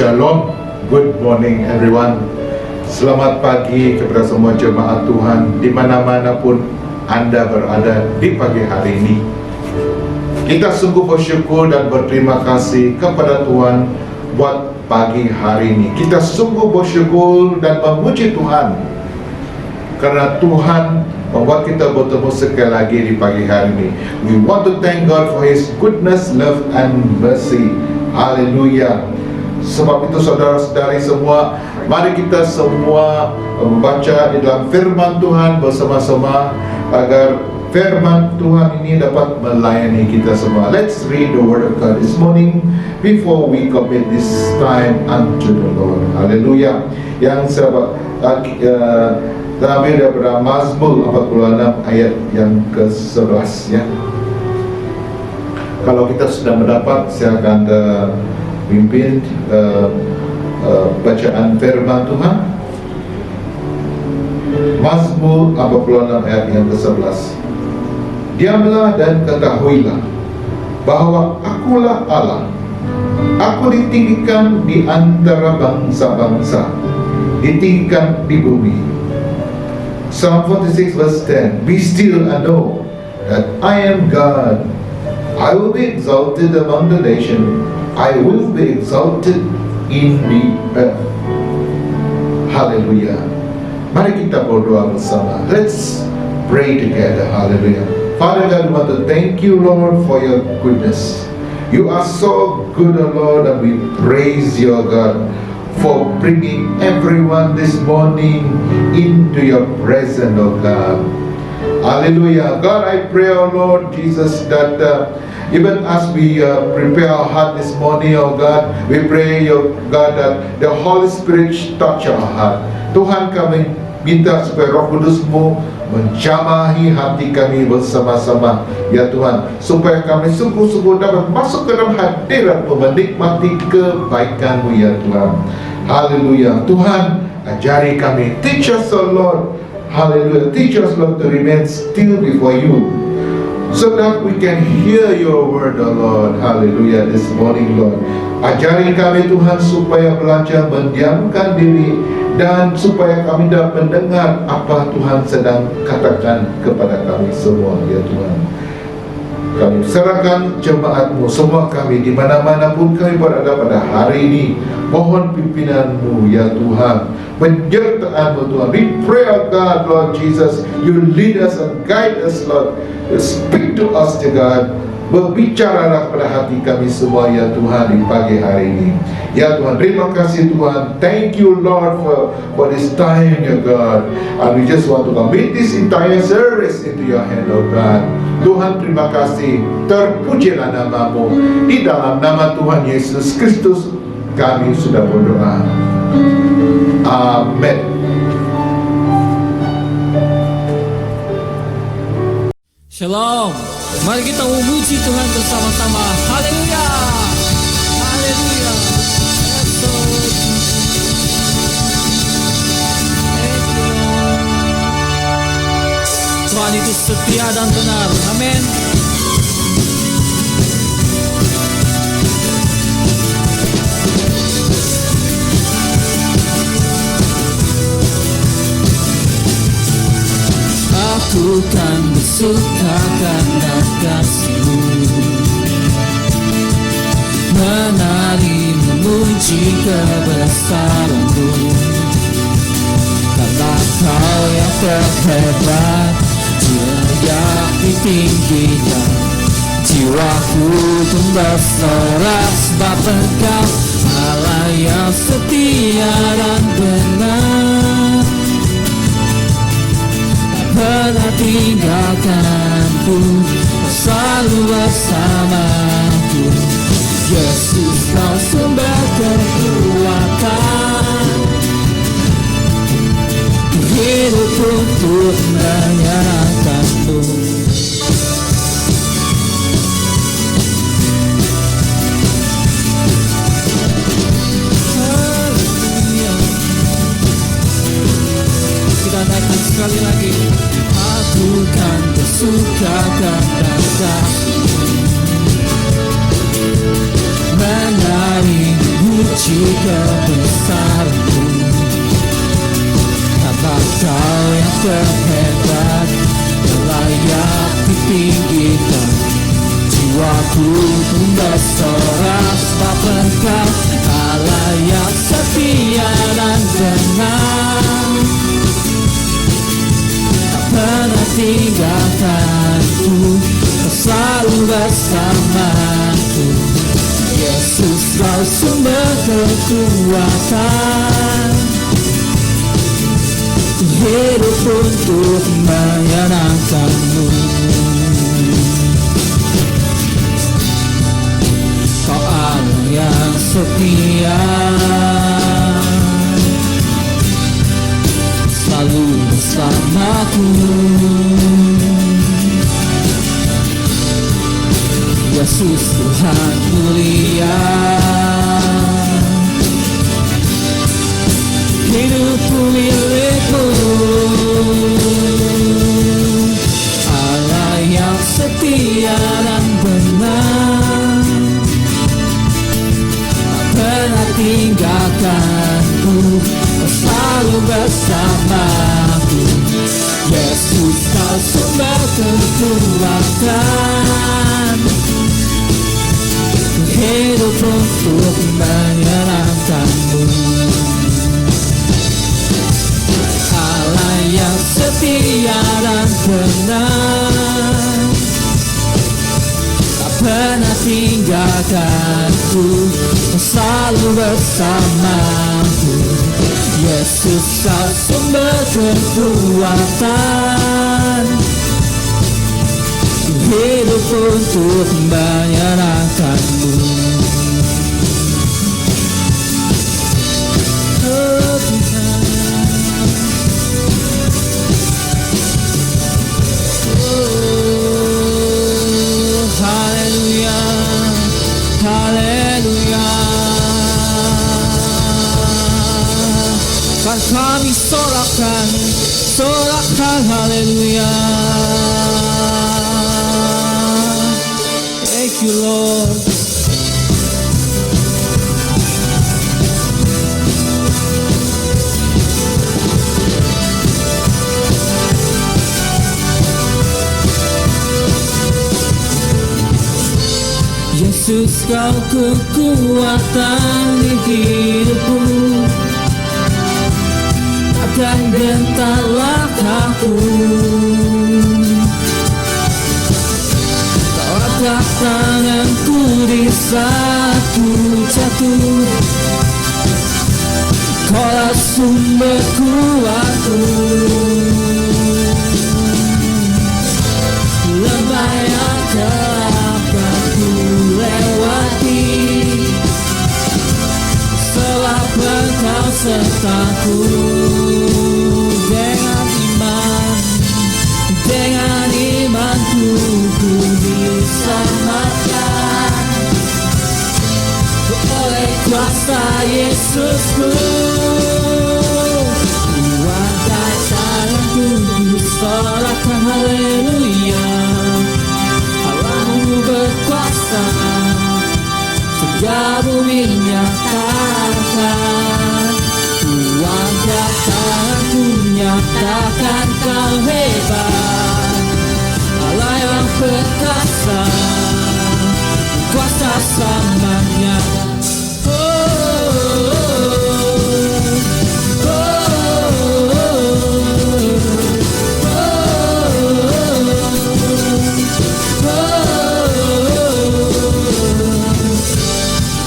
Shalom, good morning everyone. Selamat pagi kepada semua jemaat Tuhan di mana-manapun Anda berada di pagi hari ini. Kita sungguh bersyukur dan berterima kasih kepada Tuhan buat pagi hari ini. Kita sungguh bersyukur dan memuji Tuhan karena Tuhan membuat kita bertemu sekali lagi di pagi hari ini. We want to thank God for His goodness, love and mercy. Haleluya. Sebab itu saudara-saudari semua, mari kita semua membaca di dalam firman Tuhan bersama-sama agar firman Tuhan ini dapat melayani kita semua. Let's read the word of God this morning before we commit this time unto the Lord. Haleluya. Yang saya ambil daripada Mazmur 46 ayat yang ke-11 ya. Kalau kita sudah mendapat, saya akan pimpin bacaan firman Tuhan. Mazmur 46 ayat yang ke-11. Diamlah dan ketahuilah bahwa akulah Allah. Aku ditinggikan di antara bangsa-bangsa, ditinggikan di bumi. Psalm 46 verse 10. Be still and know that I am God. I will be exalted among the nations. I will be exalted in the earth. Hallelujah. Mari kita berdoa bersama. Let's pray together. Hallelujah. Father God, we want to thank you, Lord, for your goodness. You are so good, O Lord, and we praise you, God, for bringing everyone this morning into your presence, O God. Hallelujah. God, I pray, O Lord Jesus, that even as we prepare our heart this morning, oh God, we pray, oh God, that the Holy Spirit touch our heart. Tuhan, kami minta supaya Roh Kudus-Mu menjamahi hati kami bersama-sama, ya Tuhan, supaya kami sungguh-sungguh dapat masuk ke dalam hadirat-Mu, menikmati kebaikan-Mu, ya Tuhan. Haleluya. Tuhan, ajari kami. Teach us, oh Lord. Hallelujah. Teach us, Lord, to remain still before you, so that we can hear your word, oh Lord. Hallelujah. This morning, Lord, ajari kami Tuhan supaya belajar mendiamkan diri dan supaya kami dapat mendengar apa Tuhan sedang katakan kepada kami semua, ya Tuhan. Kami serahkan jemaat-Mu semua kami di mana-mana pun kami berada pada hari ini. Mohon pimpinan-Mu, ya Tuhan, penyertaan-Mu, Tuhan. We pray, oh God, Lord Jesus, you lead us and guide us, Lord. Speak to us, dear God. Berbicaralah pada hati kami semua, ya Tuhan, di pagi hari ini. Ya Tuhan, terima kasih Tuhan. Thank you, Lord, for this time, ya God. And we just want to commit this entire service into your hand, oh God. Tuhan, terima kasih. Terpujilah nama-Mu. Di dalam nama Tuhan Yesus Kristus kami sudah berdoa. Amin. Shalom. Mari kita memuji Tuhan bersama-sama. Haleluya. Haleluya. Tuhan itu setia dan benar. Amin. Aku kan bersuka karena kasih-Mu, menari memuji kebesaran-Mu, karena Kau yang terhebat, yang ditinggikan. Jiwaku pun bersorak sebab Engkau Allah yang setia dan benar. Pernah tinggalkanku, selalu bersamaku. Yesus, Kau sumber kekuatan, hidup untuk menyerahkan-Mu. Kita naikkan sekali lagi. Aku kan bersuka karena Kasih-Mu, menari puji kebesaran-Mu. Karena Kau yang terhebat, layak ditinggikan. Jiwaku pun bersorak sebab Engkau Allah yang setia dan benar. Tak pernah tinggalkanku, selalu bersamaku. Yesus, Kau sumber kekuatan, hidup untuk menyenangkan-Mu. Kau Allah yang setia, selalu bersamaku. Yesus Tuhan mulia, hidupku milik-Mu. Allah yang setia dan benar, tak pernah tinggalkanku, selalu bersamaku. Yesus, Kau sumber kekuatan, hidup untuk menyenangkan-Mu. Allah yang setia dan benar, tak pernah tinggalkanku, selalu bersamaku. Yesus, Kau sumber kekuatan, hidup untuk menyenangkan-Mu. Oh Tuhan, oh haleluya, haleluya. Kan kami sorakan, sorakan haleluya. Thank you, Lord. Yesus, Kau kekuatan di hidupku, takkan gentar langkahku. Kau angkat tanganku di saat ku jatuh, Kaulah sumber kuatku. Lembah yang telah ku lewati, sebab Engkau sertaku. Dengan imanku ku diselamatkan oleh kuasa Yesusku. Ku angkat tanganku, ku sorakan haleluya. Allah-Mu berkuasa, segala bumi nyatakan. Ku angkat tanganku, nyatakan Kau hebat. Allah yang perkasa, kuasa selamanya.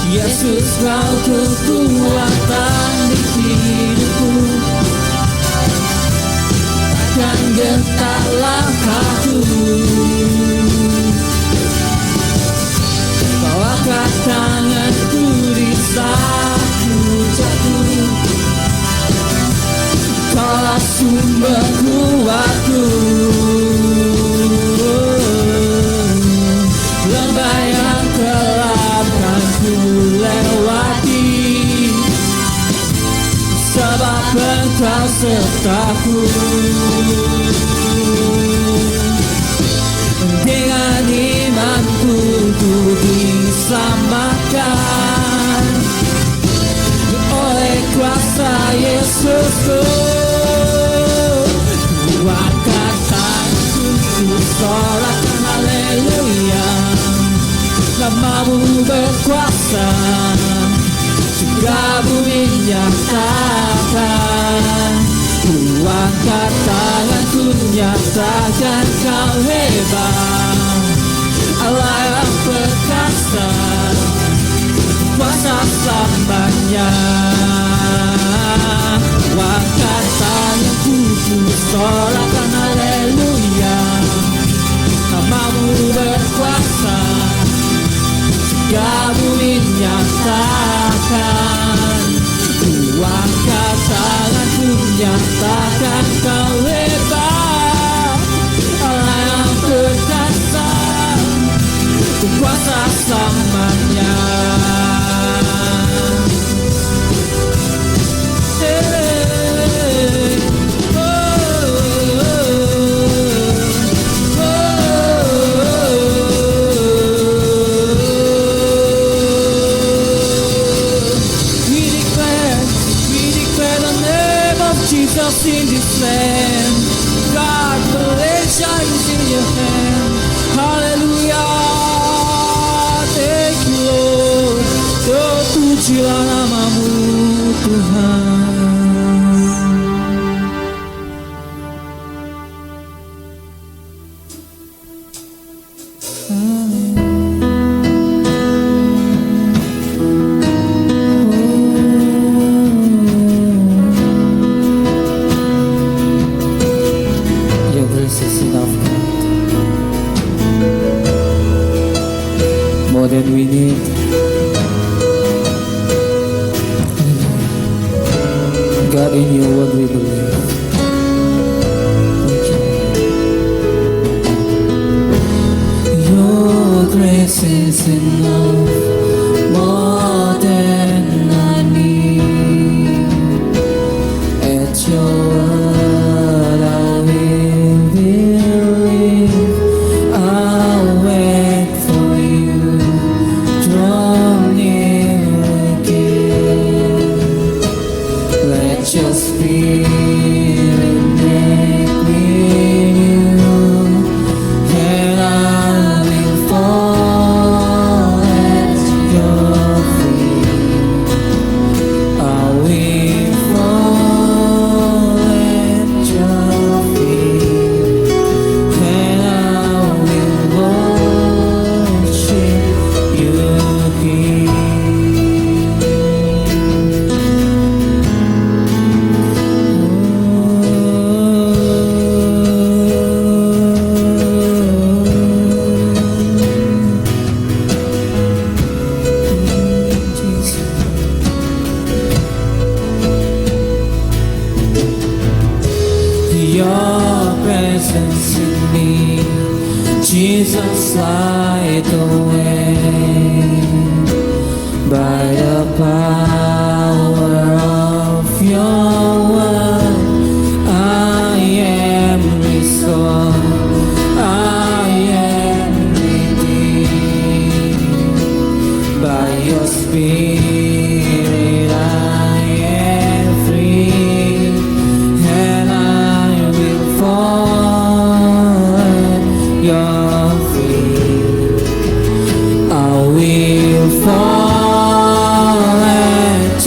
Yesus, Kau kekuatan di hidupku, takkan gentar langkahku. Kau angkat tanganku di saat ku jatuh, Kaulah sumber kuatku. Lembah yang telah ku lewati, sebab Engkau sertaku. Dengan imanku ku diselamatkan kuasa Yesusku. Ku angkat tanganku, ku sorakan haleluya. Namamu berkuasa, surga bumi nyatakan. Ku angkat tanganku, nyatakan kau hebat, Allah yang perkasa, kuasa selamanya. Ku angkat tanganku, ku sorakan haleluya. Namamu berkuasa, surga bumi nyatakan. Ku angkat tanganku, nyatakan kau hebat, Allah yang perkasa, kuasa selamanya. Jesus in this land, God, Malaysia is in your hand. Hallelujah, thank you Lord. Terpujilah namamu Tuhan. More than we need. God, in your word we believe. Your grace is enough, more than I need. At your word I will believe. I'll wait for you. Draw near again. Let your spirit make me new, and I will fall at your feet. I will fall at your feet, and I will worship you here. Your presence in me, Jesus, light the way. By the power of your word, I am restored, I am redeemed. By your spirit I am free, and I will fall at your feet. I will fall at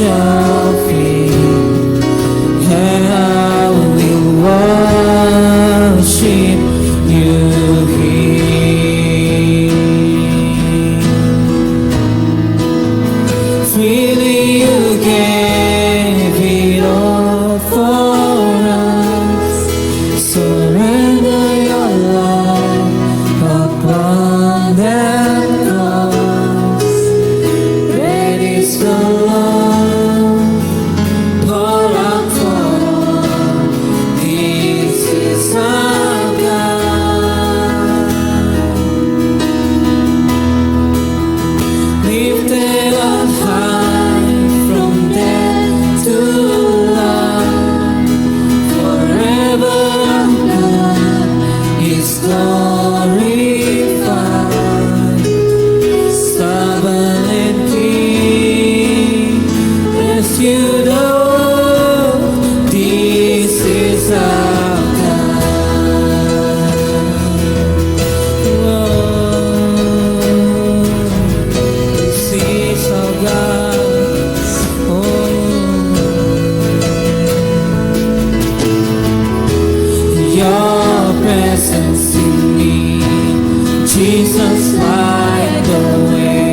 Jesus light the way.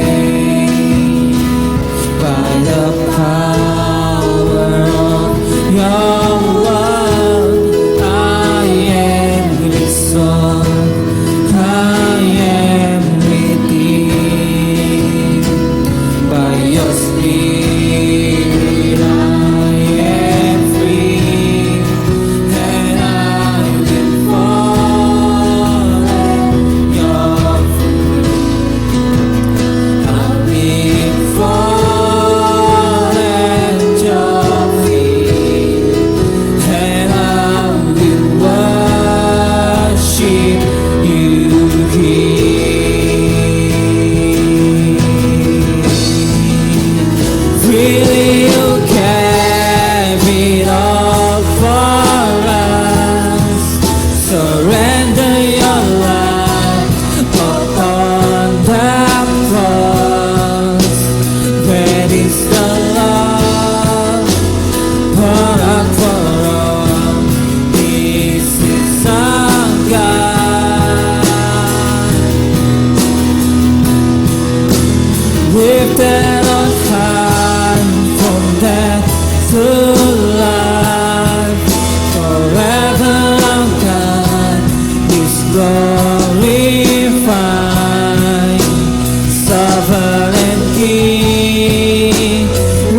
By the power of your word, I am resolved, I am redeemed. By your spirit I am free, and I will follow your fruit. I will follow your feet, and I will worship you here. Really, you gave it all for us. Surrender your life upon that cross. That is the love poured out for all. This is our God. Lifted on high from death to life, forever our God is glorified. Sovereign King,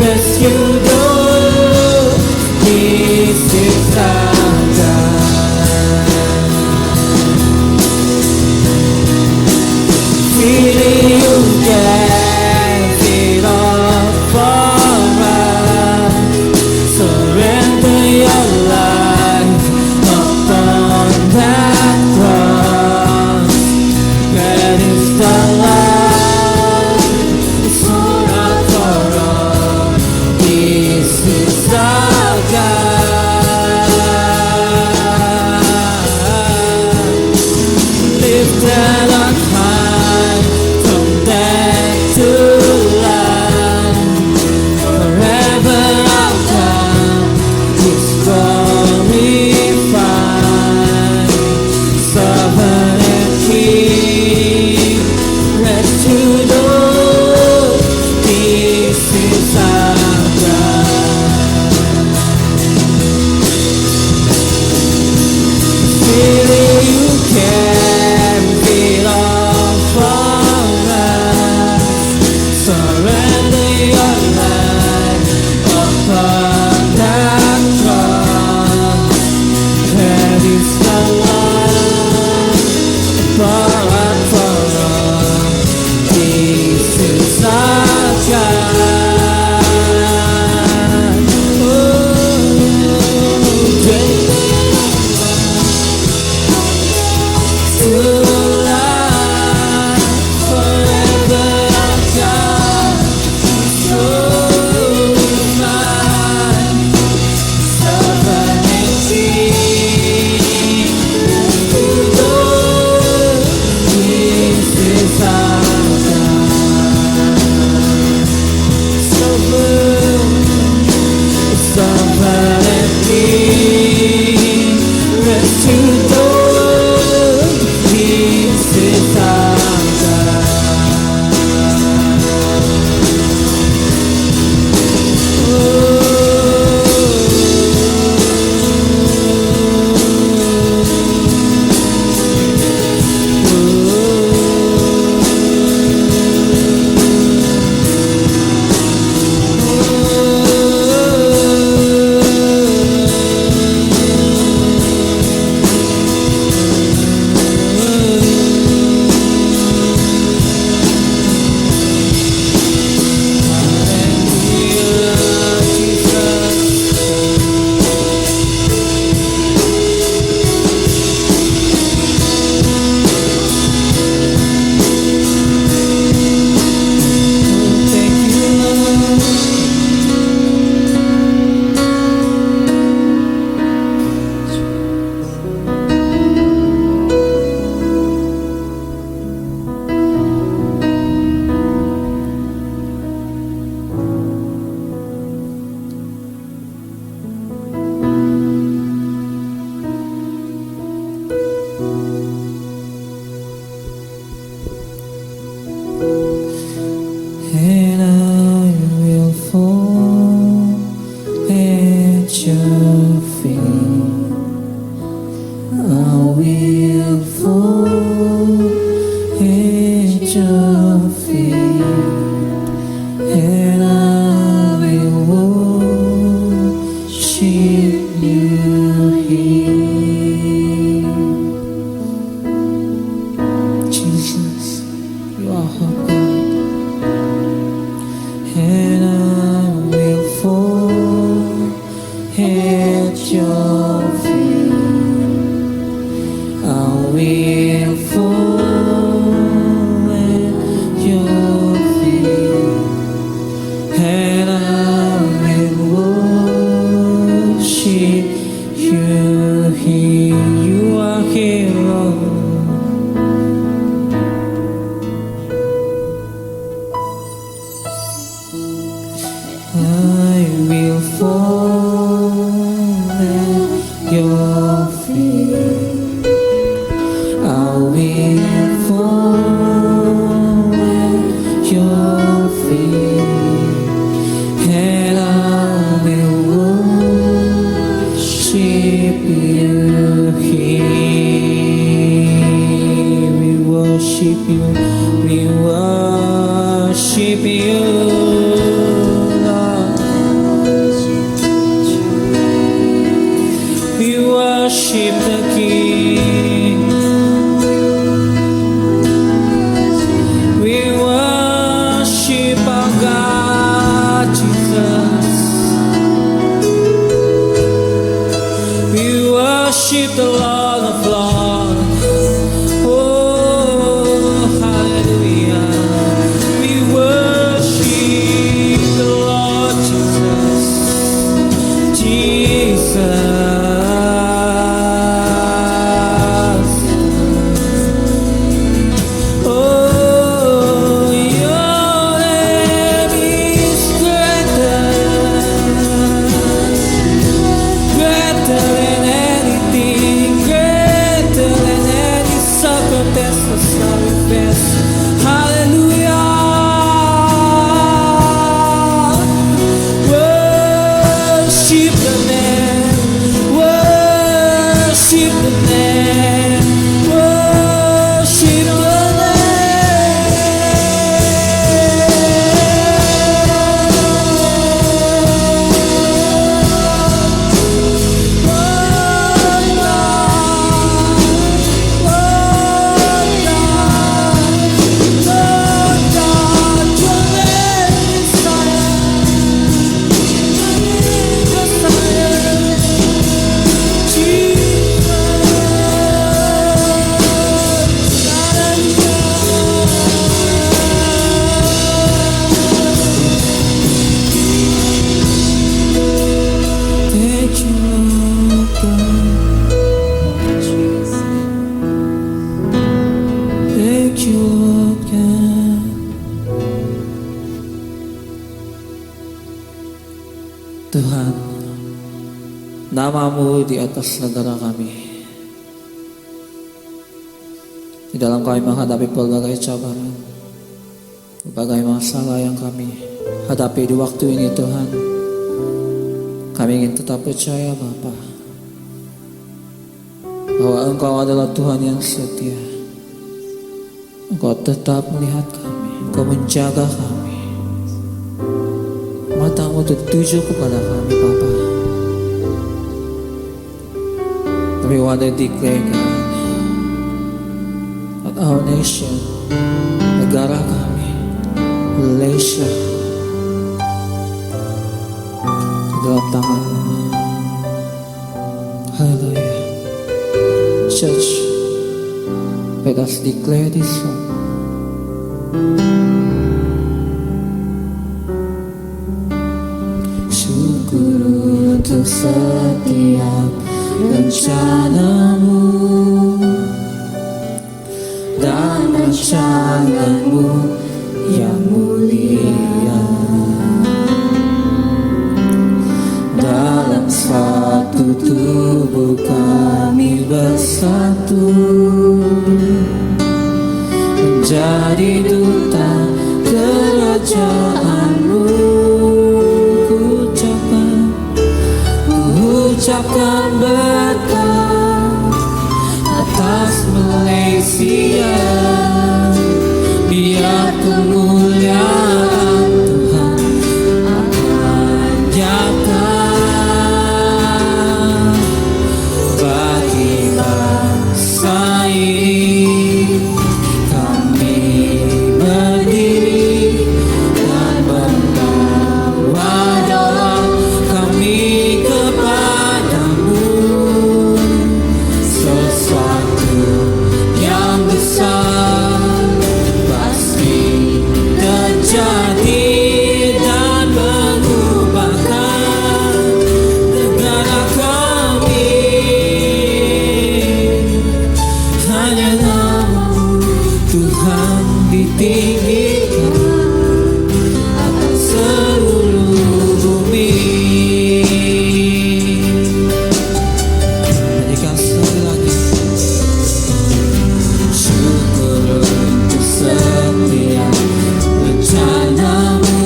rescue those. This is our God. Freely you gave it all for us. Surrender your life upon that cross. That is the love it's poured out for all. This is our God. Lifted on high from death to life, forever our God is glorified. Sovereign King, your feet, and I will worship you here. Jesus, you are our God, and I will fall at your feet. I will fall at your feet, and I will worship you here. You are here, Lord. I will fall at your feet. I will fall at your feet, and I will worship you here. We worship you. We worship you. We worship the King. We worship our God, Jesus. We worship the Lord of Lords. Oh, hallelujah. We worship the Lord Jesus. Jesus. Oh, your name is greater than anything, greater than any circumstance or circumstance. Hallelujah. Worship the name, worship the name, worship the Thank you, Lord God. Thank you, Lord God. Tuhan, nama-Mu di atas negara kami. Di dalam kami menghadapi berbagai cobaan, berbagai masalah yang kami hadapi di waktu ini, Tuhan. Kami ingin tetap percaya, Bapa, bahwa Engkau adalah Tuhan yang setia. Engkau tetap melihat kami, Engkau menjaga kami. Mata-Mu tertuju kepada kami, Bapa. We want to declare, God, that our nation, negara kami, Malaysia, dalam tangan-Mu. Hallelujah. Church, let us declare this song. Syukur untuk setiap rencana-Mu dan rancangan-Mu yang mulia. Dalam satu tubuh kami bersatu, menjadi duta kerajaan-Mu. Ku ucapkan berkat atas Malaysia, biar ditinggikan atas seluruh bumi. Nyanyikan sekali lagi. Syukur untuk setiap rencanamu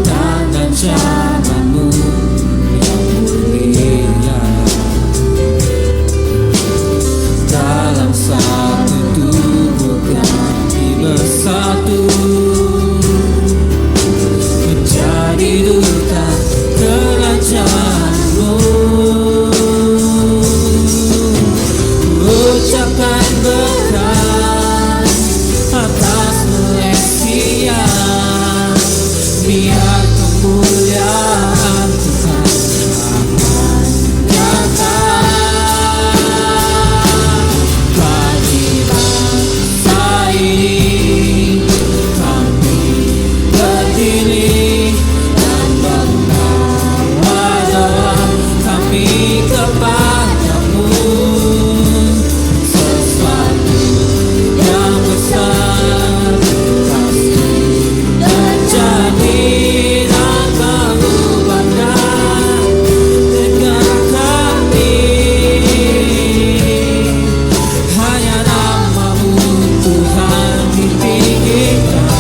dan rencanamu yang mulia dalam satu tubuh kami bersatu menjadi duta kerajaanmu. Ucapkan berkat atas Malaysia, biar kemuliaan Tuhan akan nyata bagi bangsa ini. Kami berdiri dan membawa doa kami kepadamu. Sesuatu yang besar pasti terjadi dan mengubahkan negara kami. Hanya nama-Mu Tuhan ditinggikan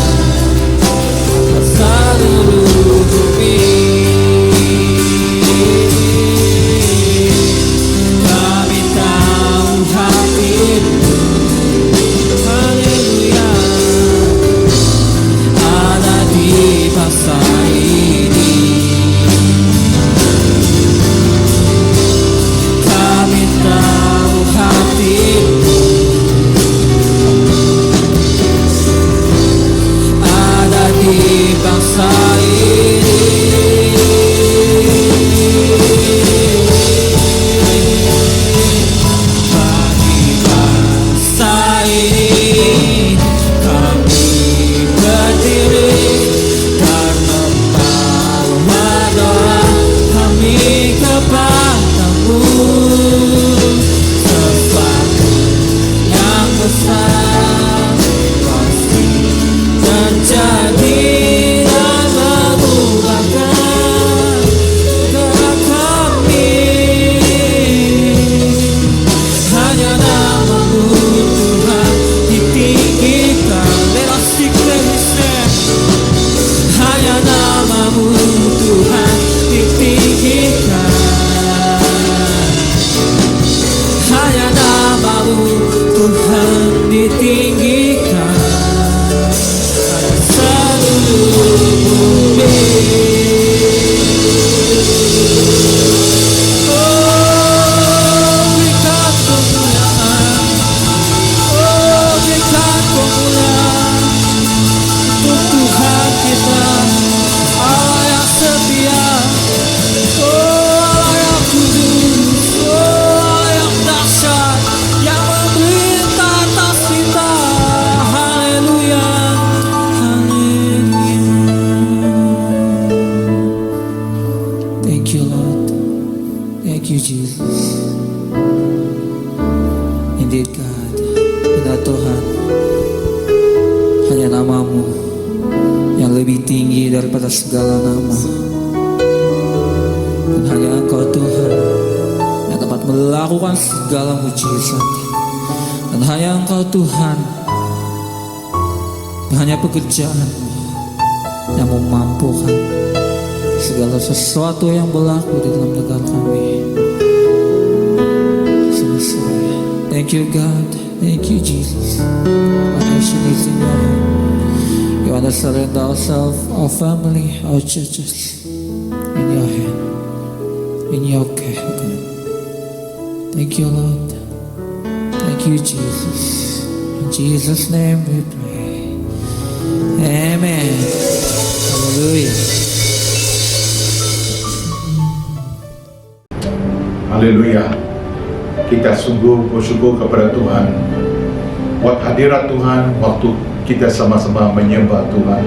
atas seluruh bumi. Kami tahu hati-Mu, haleluya, ada di bangsa ini. Kami tahu hati-Mu, ada di bangsa ini. Bagi bangsa ini kami berdiri dan membawa doa kami kepadamu. Sesuatu yang besar pasti terjadi dan mengubahkan negara kami. Hanya nama-Mu Tuhan ditinggikan. Let us declare His name. Hanya nama-Mu Tuhan ditinggikan. Hanya nama-Mu Tuhan ditinggikan atas seluruh bumi. Oh, berikan kemuliaan. Oh, berikan kemuliaan untuk Tuhan kita, Allah yang setia, oh Allah yang kudus, oh Allah yang dahsyat, yang memerintah atas kita. Haleluya, haleluya. Thank you Lord, thank you Jesus. Indeed God, benar Tuhan, hanya nama-Mu yang lebih tinggi daripada segala nama. Dan hanya Engkau Tuhan yang dapat melakukan segala mujizat. Dan hanya Engkau Tuhan, hanya pekerjaan-Mu yang memampukan segala sesuatu yang berlaku di dalam negara kami. Thank you God, thank you Jesus. Our nation is in your hand. You want to surrender ourselves, our family, our churches in your hand, in your care, God. Thank you Lord, thank you Jesus. In Jesus' name we pray. Amen. Hallelujah. Haleluya. Kita sungguh bersyukur kepada Tuhan buat hadirat Tuhan waktu kita sama-sama menyembah Tuhan.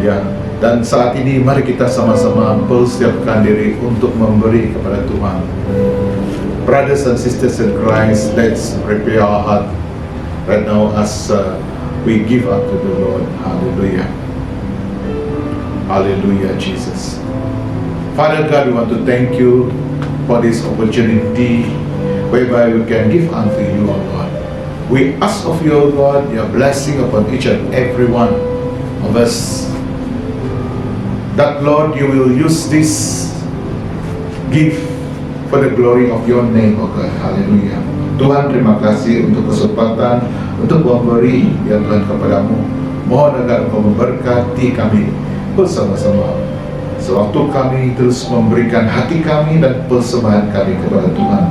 Ya, dan saat ini mari kita sama-sama persiapkan diri untuk memberi kepada Tuhan. Brothers and sisters in Christ, let's prepare our heart right now as we give unto the Lord. Hallelujah. Hallelujah, Jesus. Father God, we want to thank you for this opportunity whereby we can give unto you, O Lord. We ask of you, O Lord, your blessing upon each and every one of us. That, Lord, you will use this gift for the glory of your name, O God. Hallelujah. Tuhan, terima kasih untuk kesempatan untuk memberi, ya Tuhan, kepadamu. Mohon agar Engkau memberkati kami bersama-sama. Sewaktu kami terus memberikan hati kami dan persembahan kami kepada Tuhan.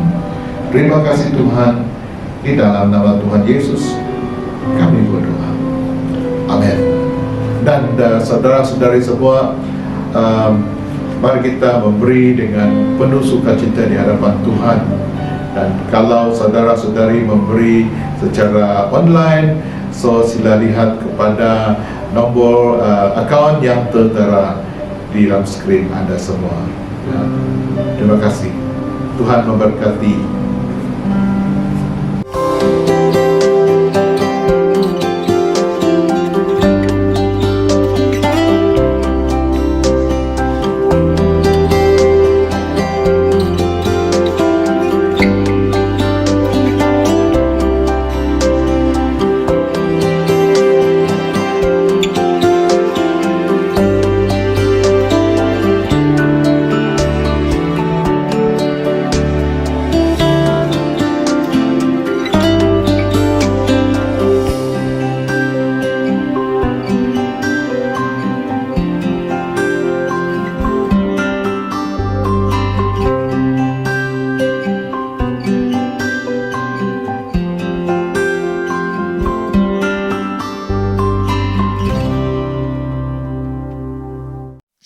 Terima kasih Tuhan. Di dalam nama Tuhan Yesus kami berdoa. Amin. Dan saudara-saudari semua, mari kita memberi dengan penuh sukacita di hadapan Tuhan. Dan kalau saudara-saudari memberi secara online, so sila lihat kepada nombor akaun yang tertera di dalam skrin Anda semua. Ya. Terima kasih. Tuhan memberkati.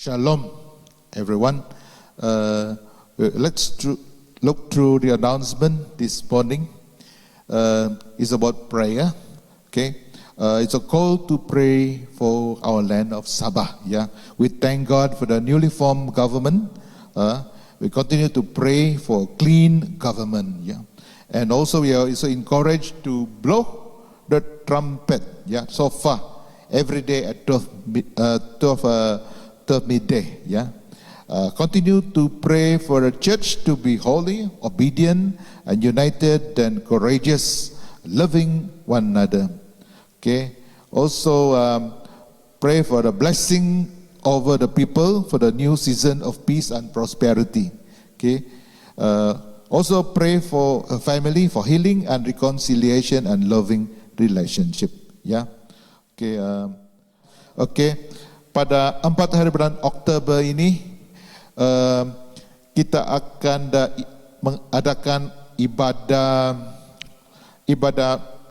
Shalom, everyone. Let's look through the announcement this morning. It's about prayer. Okay, it's a call to pray for our land of Sabah. Yeah, we thank God for the newly formed government. We continue to pray for clean government. Yeah, and also we are also encouraged to blow the trumpet. Yeah, so far every day at 12 midday. Yeah, continue to pray for the church to be holy, obedient, and united, and courageous, loving one another. Okay. Also, pray for the blessing over the people for the new season of peace and prosperity. Okay. Also pray for a family, for healing and reconciliation and loving relationship. Yeah. Okay. Okay. Pada 4 hari bulan Oktober ini kita akan mengadakan ibadah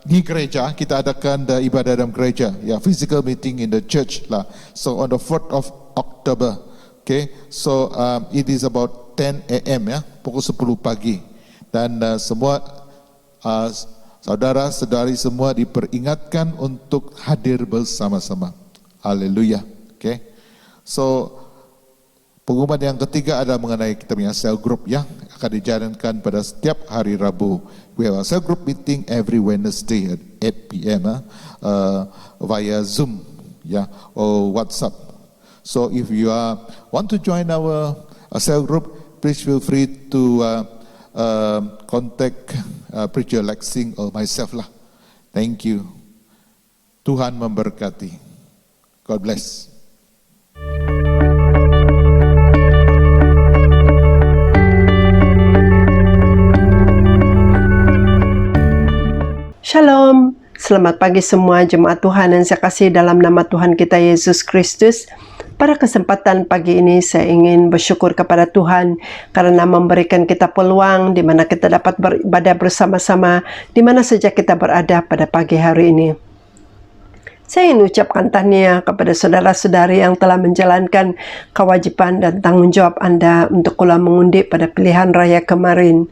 di gereja. Kita adakan ibadah dalam gereja, ya, physical meeting in the church lah. So on the 4th of October, okay. So it is about 10 a.m. ya, pukul 10 pagi. Dan semua saudara-saudari semua diperingatkan untuk hadir bersama-sama. Haleluya. Okay. So pengumuman yang ketiga adalah mengenai kita punya cell group yang akan dijalankan pada setiap hari Rabu. We have a cell group meeting every Wednesday at 8 p.m. Via Zoom, yeah, or WhatsApp. So if you want to join our cell group, please feel free to contact Preacher Lexing or myself lah. Thank you. Tuhan memberkati. God bless. Shalom, selamat pagi semua jemaat Tuhan yang saya kasih dalam nama Tuhan kita Yesus Kristus. Pada kesempatan pagi ini saya ingin bersyukur kepada Tuhan karena memberikan kita peluang di mana kita dapat beribadah bersama-sama di mana saja kita berada pada pagi hari ini. Saya ingin ucapkan tahniah kepada saudara-saudari yang telah menjalankan kewajiban dan tanggung jawab Anda untuk ulang mengundi pada pilihan raya kemarin.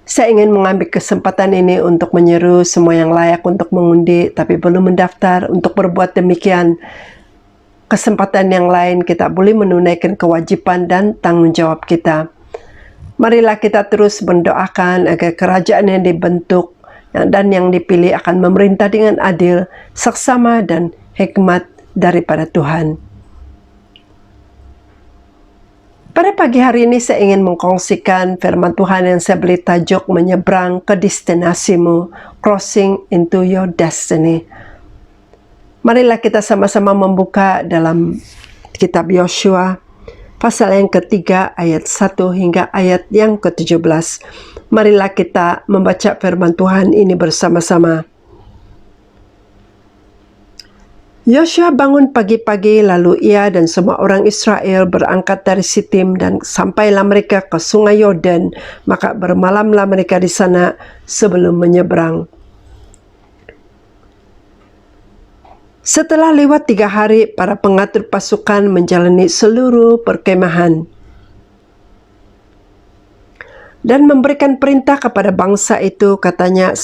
Saya ingin mengambil kesempatan ini untuk menyeru semua yang layak untuk mengundi tapi belum mendaftar untuk berbuat demikian. Kesempatan yang lain kita boleh menunaikan kewajiban dan tanggung jawab kita. Marilah kita terus mendoakan agar kerajaan yang dibentuk dan yang dipilih akan memerintah dengan adil, saksama, dan hikmat daripada Tuhan. Pada pagi hari ini saya ingin mengkongsikan firman Tuhan yang saya beri tajuk menyeberang ke destinasimu, crossing into your destiny. Marilah kita sama-sama membuka dalam kitab Yosua pasal yang ketiga ayat 1 hingga ayat yang ke-17. Marilah kita membaca firman Tuhan ini bersama-sama. Yosua bangun pagi-pagi, lalu ia dan semua orang Israel berangkat dari Sitim dan sampailah mereka ke sungai Yordan, maka bermalamlah mereka di sana sebelum menyeberang. Setelah lewat 3 hari, para pengatur pasukan menjalani seluruh perkemahan dan memberikan perintah kepada bangsa itu, katanya,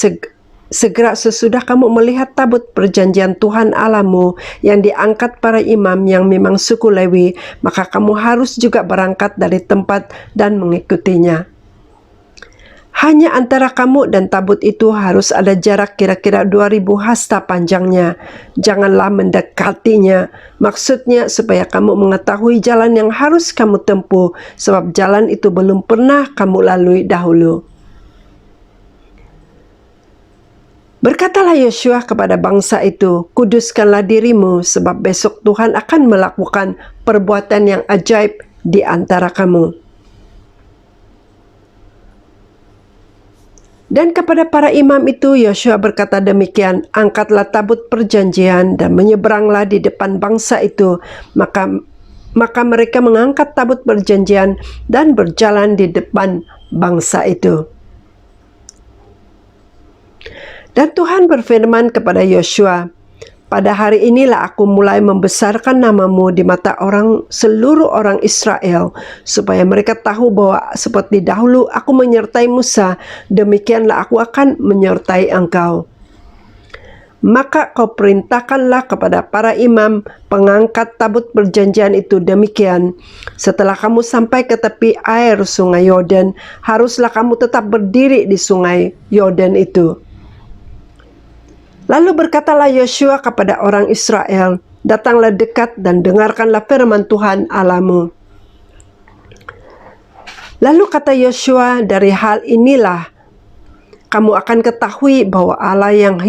segera sesudah kamu melihat tabut perjanjian Tuhan Allahmu yang diangkat para imam yang memang suku Lewi, maka kamu harus juga berangkat dari tempat dan mengikutinya. Hanya antara kamu dan tabut itu harus ada jarak kira-kira 2000 hasta panjangnya. Janganlah mendekatinya. Maksudnya supaya kamu mengetahui jalan yang harus kamu tempuh, sebab jalan itu belum pernah kamu lalui dahulu. Berkatalah Yosua kepada bangsa itu, kuduskanlah dirimu, sebab besok Tuhan akan melakukan perbuatan yang ajaib di antara kamu. Dan kepada para imam itu Yosua berkata demikian, angkatlah tabut perjanjian dan menyeberanglah di depan bangsa itu. Maka mereka mengangkat tabut perjanjian dan berjalan di depan bangsa itu. Dan Tuhan berfirman kepada Yosua, pada hari inilah aku mulai membesarkan namamu di mata seluruh orang Israel, supaya mereka tahu bahwa seperti dahulu aku menyertai Musa, demikianlah aku akan menyertai engkau. Maka kau perintahkanlah kepada para imam pengangkat tabut perjanjian itu demikian. Setelah kamu sampai ke tepi air sungai Yordan, haruslah kamu tetap berdiri di sungai Yordan itu. Lalu berkatalah Yosua kepada orang Israel, datanglah dekat dan dengarkanlah firman Tuhan Allahmu. Lalu kata Yosua, dari hal inilah kamu akan ketahui bahwa Allah yang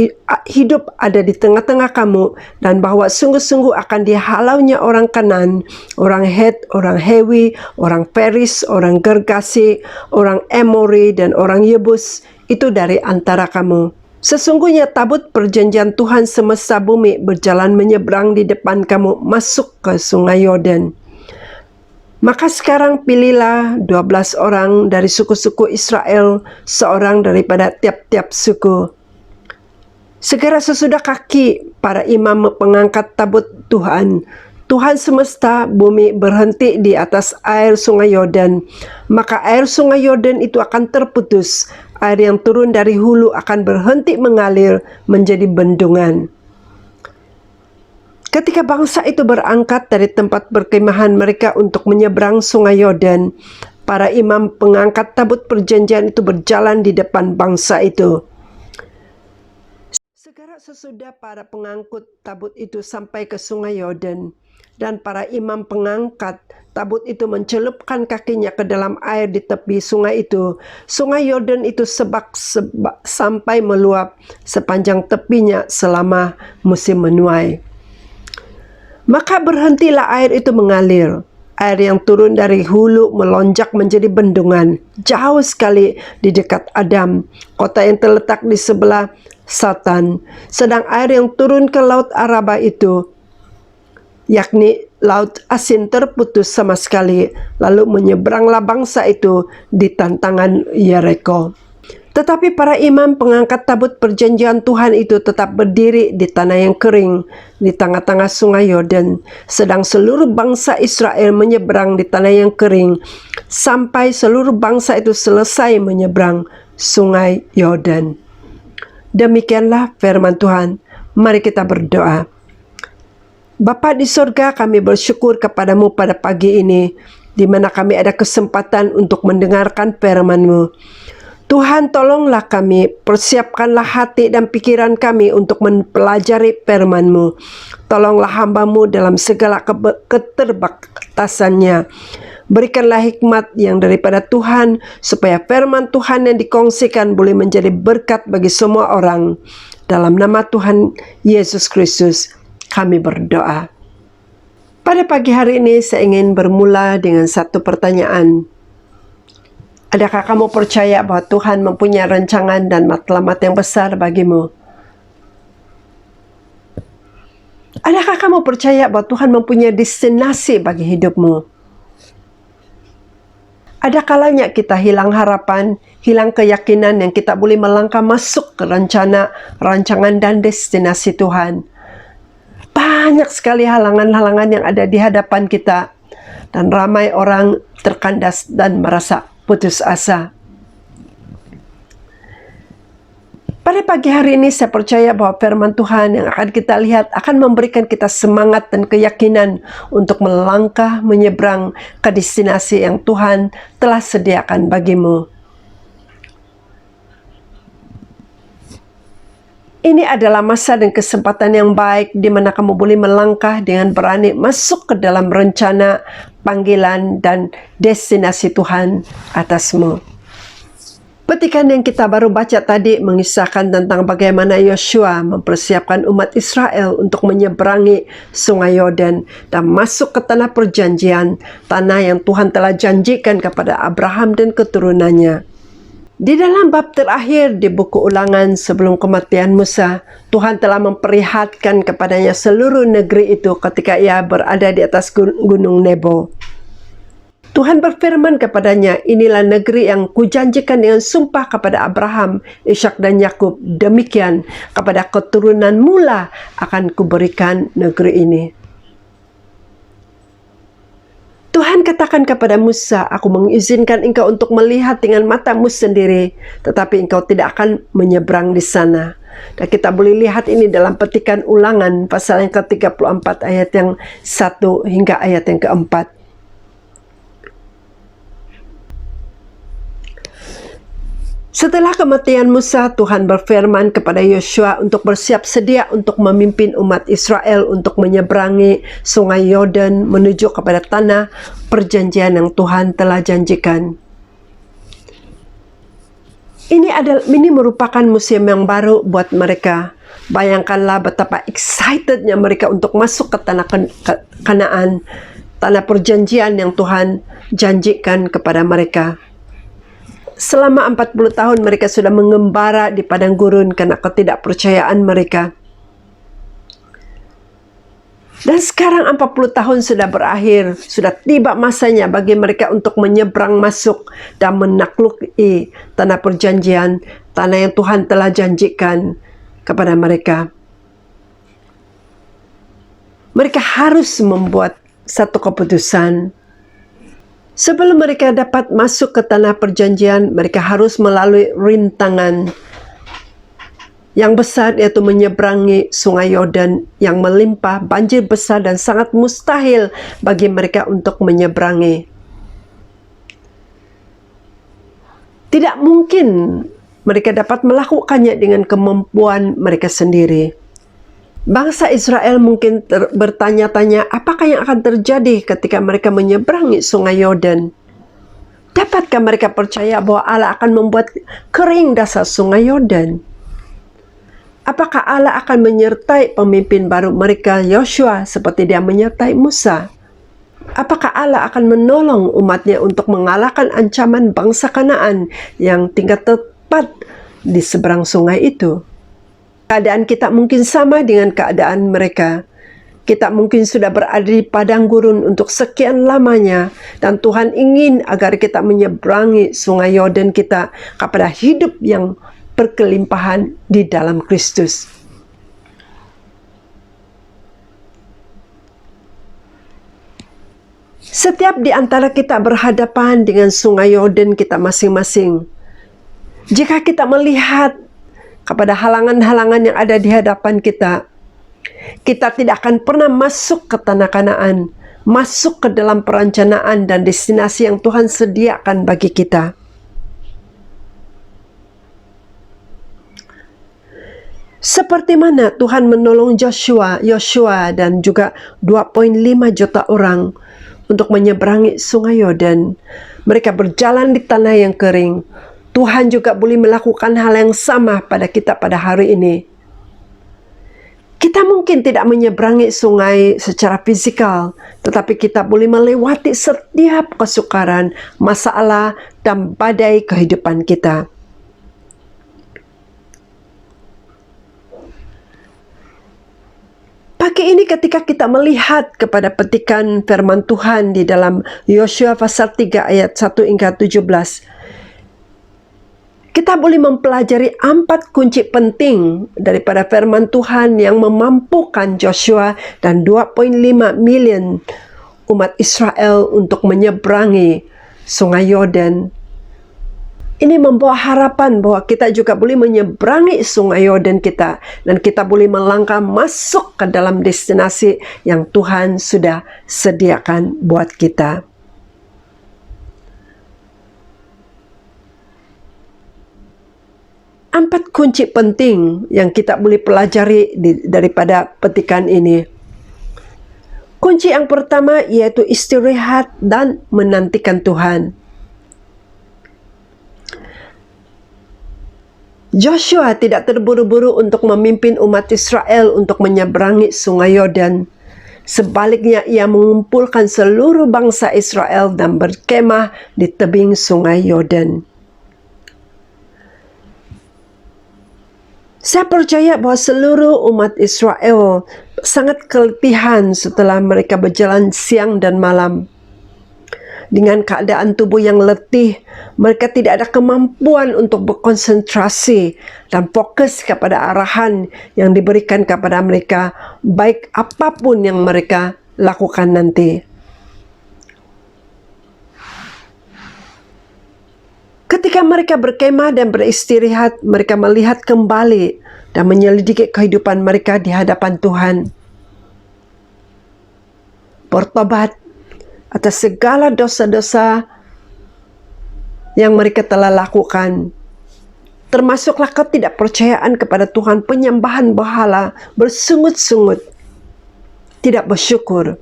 hidup ada di tengah-tengah kamu, dan bahwa sungguh-sungguh akan dihalaunya orang Kanan, orang Het, orang Hewi, orang Peris, orang Gergasi, orang Emori, dan orang Yebus, itu dari antara kamu. Sesungguhnya tabut perjanjian Tuhan semesta bumi berjalan menyeberang di depan kamu masuk ke sungai Yordan. Maka sekarang pilihlah 12 orang dari suku-suku Israel, seorang daripada tiap-tiap suku. Segera sesudah kaki para imam pengangkat tabut Tuhan semesta bumi berhenti di atas air sungai Yordan, maka air sungai Yordan itu akan terputus. Air yang turun dari hulu akan berhenti mengalir menjadi bendungan. Ketika bangsa itu berangkat dari tempat perkemahan mereka untuk menyeberang sungai Yordan, para imam pengangkat tabut perjanjian itu berjalan di depan bangsa itu. Segera sesudah para pengangkut tabut itu sampai ke sungai Yordan, dan para imam pengangkat tabut itu mencelupkan kakinya ke dalam air di tepi sungai itu. Sungai Yordan itu sampai meluap sepanjang tepinya selama musim menuai. Maka berhentilah air itu mengalir. Air yang turun dari hulu melonjak menjadi bendungan jauh sekali di dekat Adam, kota yang terletak di sebelah Satan. Sedang air yang turun ke laut Araba itu, yakni laut asin, terputus sama sekali. Lalu menyeberanglah bangsa itu di tantangan Yeriko. Tetapi para imam pengangkat tabut perjanjian Tuhan itu tetap berdiri di tanah yang kering di tengah-tengah sungai Yordan, sedang seluruh bangsa Israel menyeberang di tanah yang kering sampai seluruh bangsa itu selesai menyeberang sungai Yordan. Demikianlah firman Tuhan. Mari kita berdoa. Bapa di sorga, kami bersyukur kepadamu pada pagi ini, di mana kami ada kesempatan untuk mendengarkan firman-Mu. Tuhan, tolonglah kami, persiapkanlah hati dan pikiran kami untuk mempelajari firman-Mu. Tolonglah hamba-Mu dalam segala keterbatasannya. Berikanlah hikmat yang daripada Tuhan, supaya firman Tuhan yang dikongsikan boleh menjadi berkat bagi semua orang. Dalam nama Tuhan Yesus Kristus, kami berdoa. Pada pagi hari ini saya ingin bermula dengan satu pertanyaan. Adakah kamu percaya bahwa Tuhan mempunyai rancangan dan matlamat yang besar bagimu? Adakah kamu percaya bahwa Tuhan mempunyai destinasi bagi hidupmu? Ada kalanya kita hilang harapan, hilang keyakinan yang kita boleh melangkah masuk ke rencana, rancangan dan destinasi Tuhan. Banyak sekali halangan-halangan yang ada di hadapan kita, dan ramai orang terkandas dan merasa putus asa. Pada pagi hari ini saya percaya bahwa firman Tuhan yang akan kita lihat akan memberikan kita semangat dan keyakinan untuk melangkah menyeberang ke destinasi yang Tuhan telah sediakan bagimu. Ini adalah masa dan kesempatan yang baik di mana kamu boleh melangkah dengan berani masuk ke dalam rencana, panggilan, dan destinasi Tuhan atasmu. Petikan yang kita baru baca tadi mengisahkan tentang bagaimana Yosua mempersiapkan umat Israel untuk menyeberangi Sungai Yordan dan masuk ke tanah perjanjian, tanah yang Tuhan telah janjikan kepada Abraham dan keturunannya. Di dalam bab terakhir di buku Ulangan sebelum kematian Musa, Tuhan telah memperlihatkan kepadanya seluruh negeri itu ketika ia berada di atas gunung Nebo. Tuhan berfirman kepadanya, inilah negeri yang kujanjikan dengan sumpah kepada Abraham, Ishak dan Yakub. Demikian kepada keturunan mula akan kuberikan negeri ini. Tuhan katakan kepada Musa, aku mengizinkan engkau untuk melihat dengan matamu sendiri, tetapi engkau tidak akan menyeberang di sana. Dan kita boleh lihat ini dalam petikan Ulangan pasal yang ke-34 ayat yang 1 hingga ayat yang ke-4. Setelah kematian Musa, Tuhan berfirman kepada Yosua untuk bersiap sedia untuk memimpin umat Israel untuk menyeberangi Sungai Yordan menuju kepada tanah perjanjian yang Tuhan telah janjikan. Ini merupakan musim yang baru buat mereka. Bayangkanlah betapa excitednya mereka untuk masuk ke tanah Kanaan, tanah perjanjian yang Tuhan janjikan kepada mereka. Selama 40 tahun mereka sudah mengembara di padang gurun karena ketidakpercayaan mereka. Dan sekarang 40 tahun sudah berakhir, sudah tiba masanya bagi mereka untuk menyeberang masuk dan menakluki tanah perjanjian, tanah yang Tuhan telah janjikan kepada mereka. Mereka harus membuat satu keputusan. Sebelum mereka dapat masuk ke tanah perjanjian, mereka harus melalui rintangan yang besar, yaitu menyeberangi Sungai Yordan yang melimpah, banjir besar dan sangat mustahil bagi mereka untuk menyeberangi. Tidak mungkin mereka dapat melakukannya dengan kemampuan mereka sendiri. Bangsa Israel mungkin bertanya-tanya apakah yang akan terjadi ketika mereka menyeberangi Sungai Yordan. Dapatkah mereka percaya bahwa Allah akan membuat kering dasar Sungai Yordan? Apakah Allah akan menyertai pemimpin baru mereka, Yosua, seperti dia menyertai Musa? Apakah Allah akan menolong umatnya untuk mengalahkan ancaman bangsa Kanaan yang tinggal tepat di seberang sungai itu? Keadaan kita mungkin sama dengan keadaan mereka. Kita mungkin sudah berada di padang gurun untuk sekian lamanya, dan Tuhan ingin agar kita menyeberangi Sungai Yordan kita kepada hidup yang berkelimpahan di dalam Kristus. Setiap di antara kita berhadapan dengan Sungai Yordan kita masing-masing. Jika kita melihat kepada halangan-halangan yang ada di hadapan kita, kita tidak akan pernah masuk ke tanah Kanaan, masuk ke dalam perencanaan dan destinasi yang Tuhan sediakan bagi kita. Seperti mana Tuhan menolong Yosua dan juga 2,5 juta orang untuk menyeberangi sungai Yordan. Mereka berjalan di tanah yang kering. Tuhan juga boleh melakukan hal yang sama pada kita pada hari ini. Kita mungkin tidak menyeberangi sungai secara fisikal, tetapi kita boleh melewati setiap kesukaran, masalah, dan badai kehidupan kita. Pagi ini ketika kita melihat kepada petikan firman Tuhan di dalam Yosua pasal 3 ayat 1 hingga 17, kita boleh mempelajari 4 kunci penting daripada firman Tuhan yang memampukan Joshua dan 2,5 million umat Israel untuk menyeberangi sungai Yordan. Ini membawa harapan bahwa kita juga boleh menyeberangi sungai Yordan kita, dan kita boleh melangkah masuk ke dalam destinasi yang Tuhan sudah sediakan buat kita. Empat kunci penting yang kita boleh pelajari daripada petikan ini. Kunci yang pertama yaitu istirahat dan menantikan Tuhan. Joshua tidak terburu-buru untuk memimpin umat Israel untuk menyeberangi sungai Yordan. Sebaliknya, ia mengumpulkan seluruh bangsa Israel dan berkemah di tebing sungai Yordan. Saya percaya bahwa seluruh umat Israel sangat keletihan setelah mereka berjalan siang dan malam. Dengan keadaan tubuh yang letih, mereka tidak ada kemampuan untuk berkonsentrasi dan fokus kepada arahan yang diberikan kepada mereka, baik apapun yang mereka lakukan nanti. Ketika mereka berkemah dan beristirahat, mereka melihat kembali dan menyelidiki kehidupan mereka di hadapan Tuhan. Bertobat atas segala dosa-dosa yang mereka telah lakukan, termasuklah ketidakpercayaan kepada Tuhan, penyembahan berhala, bersungut-sungut, tidak bersyukur.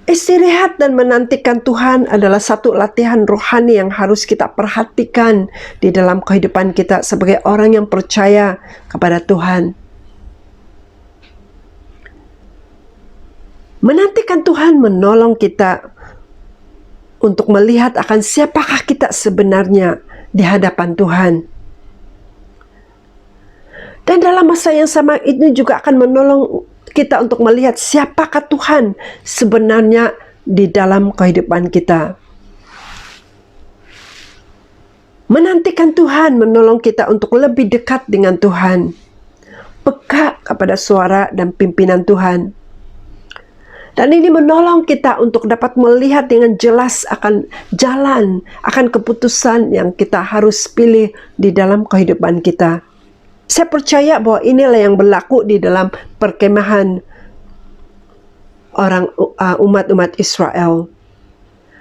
Istirahat dan menantikan Tuhan adalah satu latihan rohani yang harus kita perhatikan di dalam kehidupan kita sebagai orang yang percaya kepada Tuhan. Menantikan Tuhan menolong kita untuk melihat akan siapakah kita sebenarnya di hadapan Tuhan. Dan dalam masa yang sama ini juga akan menolong kita untuk melihat siapakah Tuhan sebenarnya di dalam kehidupan kita. Menantikan Tuhan menolong kita untuk lebih dekat dengan Tuhan, peka kepada suara dan pimpinan Tuhan. Dan ini menolong kita untuk dapat melihat dengan jelas akan jalan, akan keputusan yang kita harus pilih di dalam kehidupan kita. Saya percaya bahwa inilah yang berlaku di dalam perkemahan umat-umat Israel.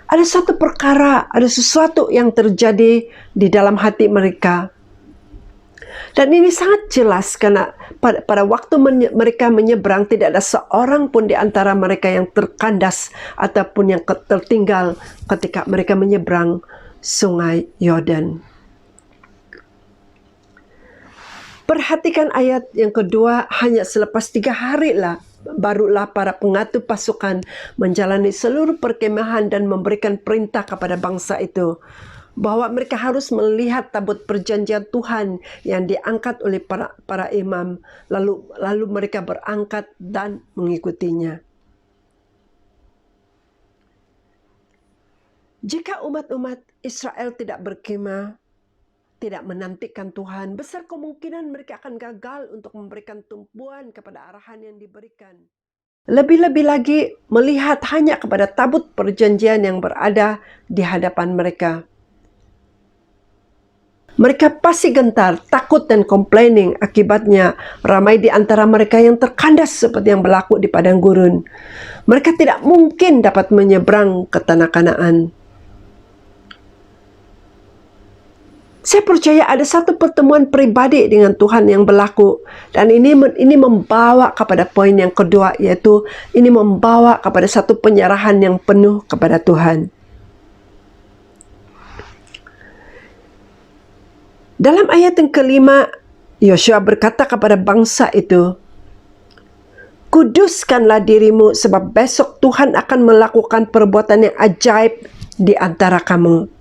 Ada satu perkara, ada sesuatu yang terjadi di dalam hati mereka. Dan ini sangat jelas karena pada waktu mereka menyeberang, tidak ada seorang pun di antara mereka yang terkandas ataupun yang tertinggal ketika mereka menyeberang sungai Yordan. Perhatikan ayat yang kedua, hanya selepas 3 hari barulah para pengatur pasukan menjalani seluruh perkemahan dan memberikan perintah kepada bangsa itu bahwa mereka harus melihat tabut perjanjian Tuhan yang diangkat oleh para imam, lalu mereka berangkat dan mengikutinya. Jika umat-umat Israel tidak berkemah, tidak menantikan Tuhan, besar kemungkinan mereka akan gagal untuk memberikan tumpuan kepada arahan yang diberikan. Lebih-lebih lagi melihat hanya kepada tabut perjanjian yang berada di hadapan mereka. Mereka pasti gentar, takut dan complaining. Akibatnya ramai di antara mereka yang terkandas seperti yang berlaku di padang gurun. Mereka tidak mungkin dapat menyeberang ke tanah Kanaan. Saya percaya ada satu pertemuan pribadi dengan Tuhan yang berlaku, dan ini membawa kepada poin yang kedua, yaitu ini membawa kepada satu penyerahan yang penuh kepada Tuhan. Dalam ayat yang kelima, Yosua berkata kepada bangsa itu, "Kuduskanlah dirimu, sebab besok Tuhan akan melakukan perbuatan yang ajaib di antara kamu."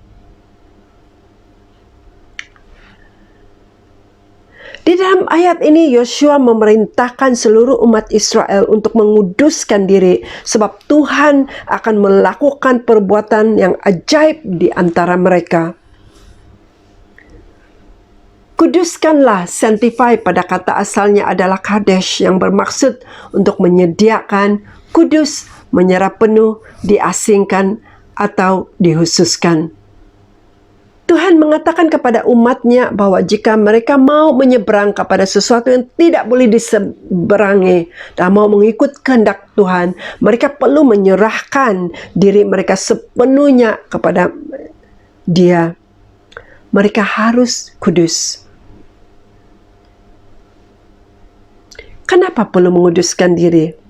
Di dalam ayat ini, Yosua memerintahkan seluruh umat Israel untuk menguduskan diri, sebab Tuhan akan melakukan perbuatan yang ajaib di antara mereka. Kuduskanlah, sanctify pada kata asalnya adalah kadesh, yang bermaksud untuk menyediakan, kudus, menyerah penuh, diasingkan, atau dihususkan. Tuhan mengatakan kepada umatnya bahwa jika mereka mau menyeberang kepada sesuatu yang tidak boleh diseberangi dan mau mengikut kehendak Tuhan, mereka perlu menyerahkan diri mereka sepenuhnya kepada Dia. Mereka harus kudus. Kenapa perlu menguduskan diri?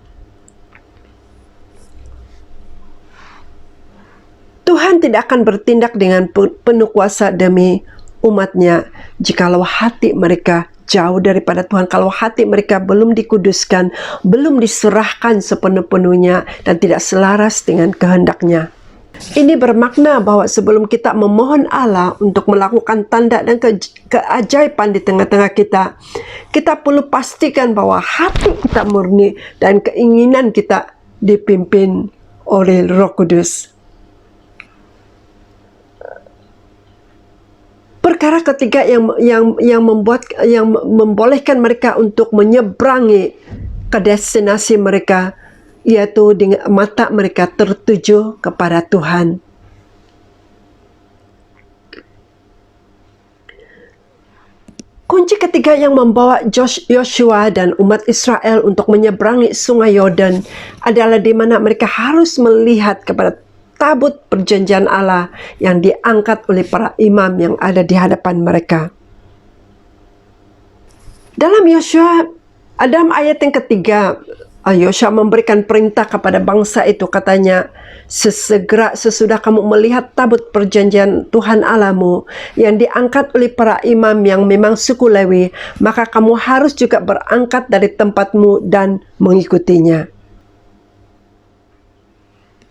Tuhan tidak akan bertindak dengan penuh kuasa demi umatnya jikalau hati mereka jauh daripada Tuhan, kalau hati mereka belum dikuduskan, belum diserahkan sepenuh-penuhnya dan tidak selaras dengan kehendaknya. Ini bermakna bahwa sebelum kita memohon Allah untuk melakukan tanda dan keajaiban di tengah-tengah kita, kita perlu pastikan bahwa hati kita murni dan keinginan kita dipimpin oleh Roh Kudus. Perkara ketiga yang membolehkan mereka untuk menyeberangi ke destinasi mereka, yaitu dengan mata mereka tertuju kepada Tuhan. Kunci ketiga yang membawa Yosua dan umat Israel untuk menyeberangi Sungai Yordan adalah di mana mereka harus melihat kepada tabut perjanjian Allah yang diangkat oleh para imam yang ada di hadapan mereka. Dalam Yosua, dalam ayat yang ketiga, Yosua memberikan perintah kepada bangsa itu, katanya, sesudah kamu melihat tabut perjanjian Tuhan Allahmu yang diangkat oleh para imam yang memang suku Lewi, maka kamu harus juga berangkat dari tempatmu dan mengikutinya.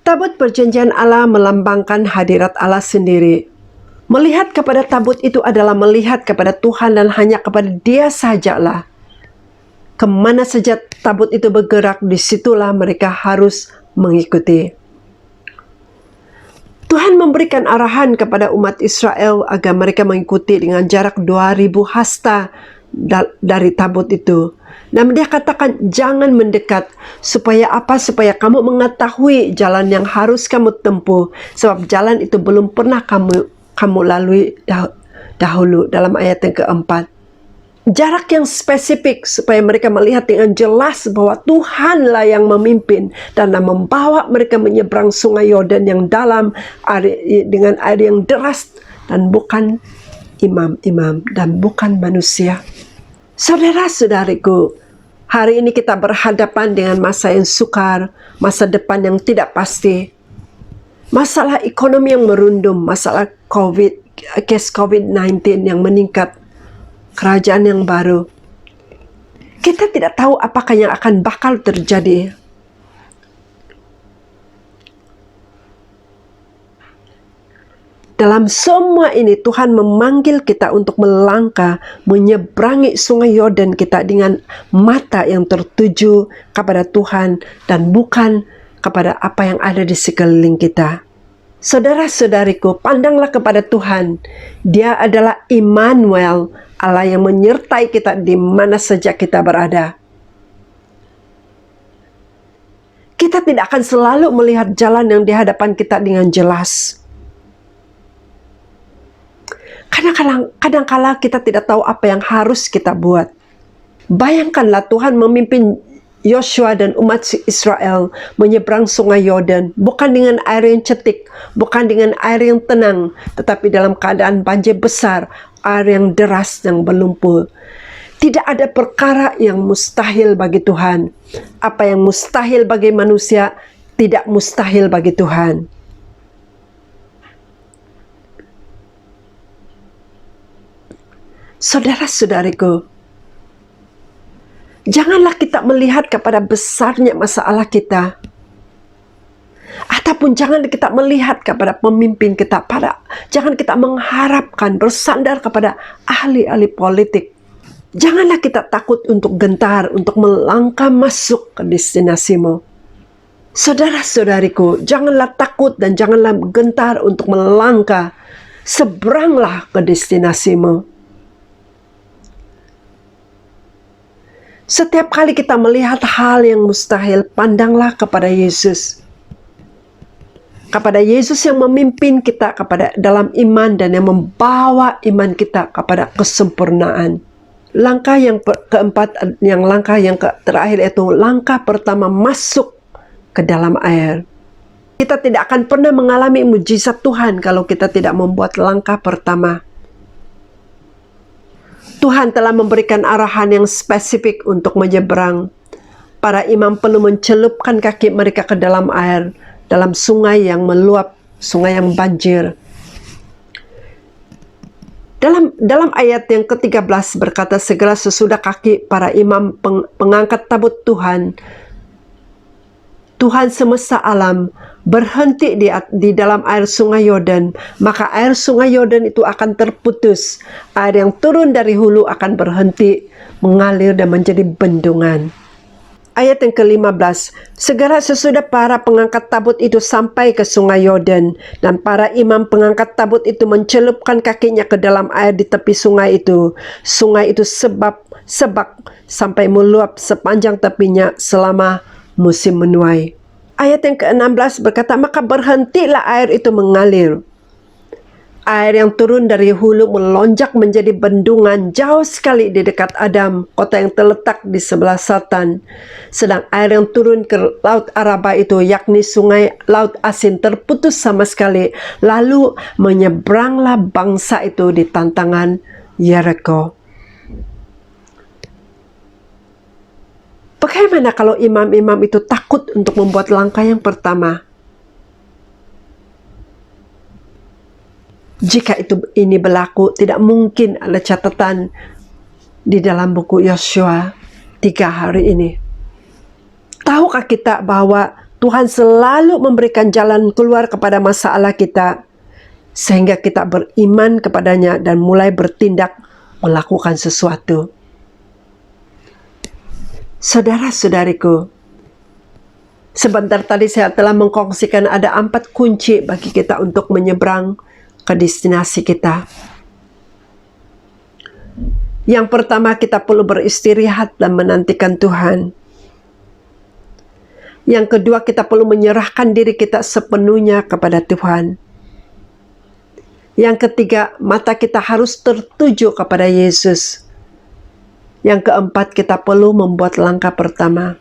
Tabut perjanjian Allah melambangkan hadirat Allah sendiri. Melihat kepada tabut itu adalah melihat kepada Tuhan dan hanya kepada Dia sajalah. Kemana saja tabut itu bergerak, disitulah mereka harus mengikuti. Tuhan memberikan arahan kepada umat Israel agar mereka mengikuti dengan jarak 2000 hasta dari tabut itu. Dan Dia katakan, jangan mendekat. Supaya apa? Supaya kamu mengetahui jalan yang harus kamu tempuh. Sebab jalan itu belum pernah kamu lalui dahulu. Dalam ayat yang keempat. Jarak yang spesifik supaya mereka melihat dengan jelas bahwa Tuhanlah yang memimpin dan membawa mereka menyeberang Sungai Yordan yang dalam dengan air yang deras, dan bukan imam-imam dan bukan manusia. Saudara-saudariku, hari ini kita berhadapan dengan masa yang sukar, masa depan yang tidak pasti, masalah ekonomi yang merundum, masalah case COVID-19 yang meningkat, kerajaan yang baru. Kita tidak tahu apakah yang akan bakal terjadi. Dalam semua ini Tuhan memanggil kita untuk melangkah menyeberangi Sungai Yordan kita dengan mata yang tertuju kepada Tuhan dan bukan kepada apa yang ada di sekeliling kita. Saudara-saudariku, pandanglah kepada Tuhan. Dia adalah Immanuel, Allah yang menyertai kita di mana saja kita berada. Kita tidak akan selalu melihat jalan yang di hadapan kita dengan jelas. Kadang-kala kita tidak tahu apa yang harus kita buat. Bayangkanlah Tuhan memimpin Yosua dan umat Israel menyeberang Sungai Yordan bukan dengan air yang cetik, bukan dengan air yang tenang, tetapi dalam keadaan banjir besar, air yang deras yang berlumpur. Tidak ada perkara yang mustahil bagi Tuhan. Apa yang mustahil bagi manusia, tidak mustahil bagi Tuhan. Saudara-saudariku, janganlah kita melihat kepada besarnya masalah kita. Ataupun jangan kita melihat kepada pemimpin kita. Jangan kita mengharapkan bersandar kepada ahli-ahli politik. Janganlah kita takut untuk gentar, untuk melangkah masuk ke destinasimu. Saudara-saudariku, janganlah takut dan janganlah gentar untuk melangkah. Seberanglah ke destinasimu. Setiap kali kita melihat hal yang mustahil, pandanglah kepada Yesus. Kepada Yesus yang memimpin kita kepada dalam iman dan yang membawa iman kita kepada kesempurnaan. Langkah yang keempat, langkah yang terakhir itu langkah pertama masuk ke dalam air. Kita tidak akan pernah mengalami mujizat Tuhan kalau kita tidak membuat langkah pertama. Tuhan telah memberikan arahan yang spesifik untuk menyeberang. Para imam perlu mencelupkan kaki mereka ke dalam air, dalam sungai yang meluap, sungai yang banjir. Dalam ayat yang ke-13 berkata, segera sesudah kaki para imam pengangkat tabut Tuhan, Tuhan semesta alam berhenti di dalam air sungai Yordan, maka air sungai Yordan itu akan terputus. Air yang turun dari hulu akan berhenti mengalir dan menjadi bendungan. Ayat yang ke-15, segera sesudah para pengangkat tabut itu sampai ke sungai Yordan, dan para imam pengangkat tabut itu mencelupkan kakinya ke dalam air di tepi sungai itu. Sungai itu sebak sampai meluap sepanjang tepinya selama musim menuai. Ayat yang ke-16 berkata, maka berhentilah air itu mengalir. Air yang turun dari hulu melonjak menjadi bendungan jauh sekali di dekat Adam, kota yang terletak di sebelah selatan. Sedang air yang turun ke Laut Araba itu, yakni sungai Laut Asin, terputus sama sekali. Lalu menyeberanglah bangsa itu di tantangan Yeriko. Bagaimana kalau imam-imam itu takut untuk membuat langkah yang pertama? Jika ini berlaku, tidak mungkin ada catatan di dalam buku Yosua 3 hari ini. Tahukah kita bahwa Tuhan selalu memberikan jalan keluar kepada masalah kita, sehingga kita beriman kepadanya dan mulai bertindak melakukan sesuatu. Saudara-saudariku, sebentar tadi saya telah mengkongsikan ada 4 kunci bagi kita untuk menyeberang ke destinasi kita. Yang pertama, kita perlu beristirahat dan menantikan Tuhan. Yang kedua, kita perlu menyerahkan diri kita sepenuhnya kepada Tuhan. Yang ketiga, mata kita harus tertuju kepada Yesus. Yang keempat, kita perlu membuat langkah pertama.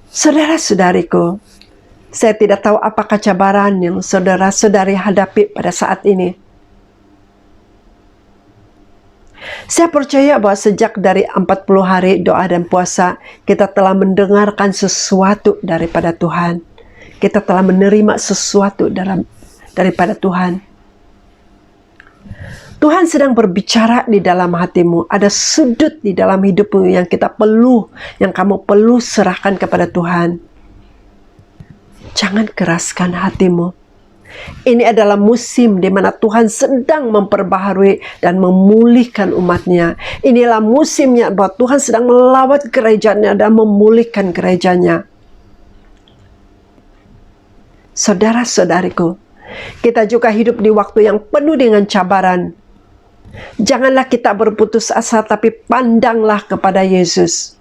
Saudara-saudariku, saya tidak tahu apakah cabaran yang saudara-saudari hadapi pada saat ini. Saya percaya bahwa sejak dari 40 hari doa dan puasa, kita telah mendengarkan sesuatu daripada Tuhan. Kita telah menerima sesuatu daripada Tuhan. Tuhan sedang berbicara di dalam hatimu. Ada sudut di dalam hidupmu yang kamu perlu serahkan kepada Tuhan. Jangan keraskan hatimu. Ini adalah musim di mana Tuhan sedang memperbaharui dan memulihkan umatnya. Inilah musimnya bahwa Tuhan sedang melawat gerejanya dan memulihkan gerejanya. Saudara-saudariku, kita juga hidup di waktu yang penuh dengan cabaran. Janganlah kita berputus asa, tapi pandanglah kepada Yesus.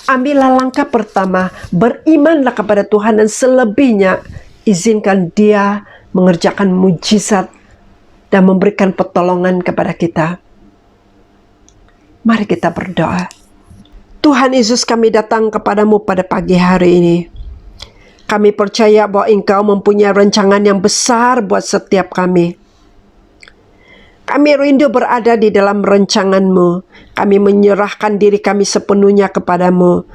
Ambillah langkah pertama, berimanlah kepada Tuhan, dan selebihnya izinkan Dia mengerjakan mujizat dan memberikan pertolongan kepada kita. Mari kita berdoa. Tuhan Yesus, kami datang kepadamu pada pagi hari ini. Kami percaya bahwa Engkau mempunyai rancangan yang besar buat setiap kami. Kami rindu berada di dalam rancangan-Mu. Kami menyerahkan diri kami sepenuhnya kepadamu.